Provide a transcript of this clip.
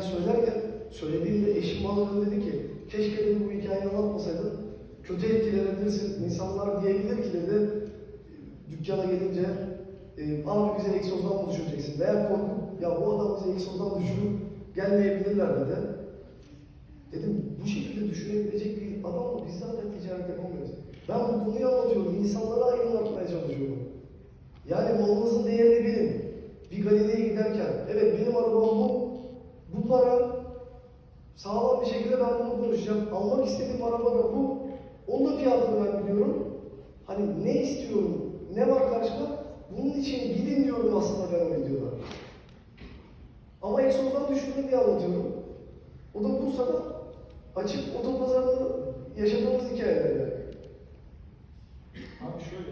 söylerken, söylediğimde eşim bana dedi ki, keşke dedi bu hikayeyi anlatmasaydın, kötü etkilenebilirsin, insanlar diyebilir ki dedi, dükkana gelince, abi bize egzozdan mı düşüreceksin? Veya korkup, ya bu adam bize egzozdan düşürüp gelmeyebilirler dedi. Dedim, bu şekilde düşünebilecek bir adamla biz zaten ticaret yapamıyoruz. Ben bu konuyu anlatıyorum, insanlara aydınlatmaya çalışıyorum. Yani malınızın değerini bilin. Bir galeriye giderken, evet benim arabam bu para, sağlam bir şekilde ben bunu konuşacağım. Almak istediğim araba da bu. Onun da fiyatını ben biliyorum. Hani ne istiyorum, ne var karşıda? Bunun için gidin diyorum aslında ben o videoda. Ama egzozdan düşürdüm diye anlatıyorum. O da Bursa'da açık otopazarda yaşadığımız hikayeler yani. Abi şöyle.